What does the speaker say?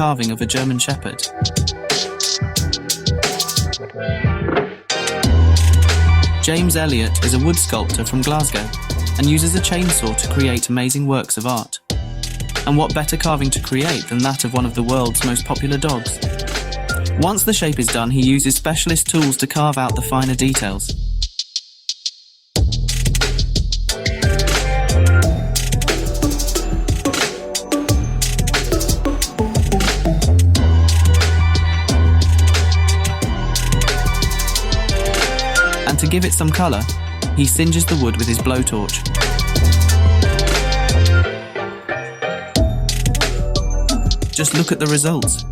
carving of a German Shepherd. James Elliott is a wood sculptor from Glasgow and uses a chainsaw to create amazing works of art. And what better carving to create than that of one of the world's most popular dogs? Once the shape is done, he uses specialist tools to carve out the finer details. And to give it some colour, he singes the wood with his blowtorch. Just look at the results.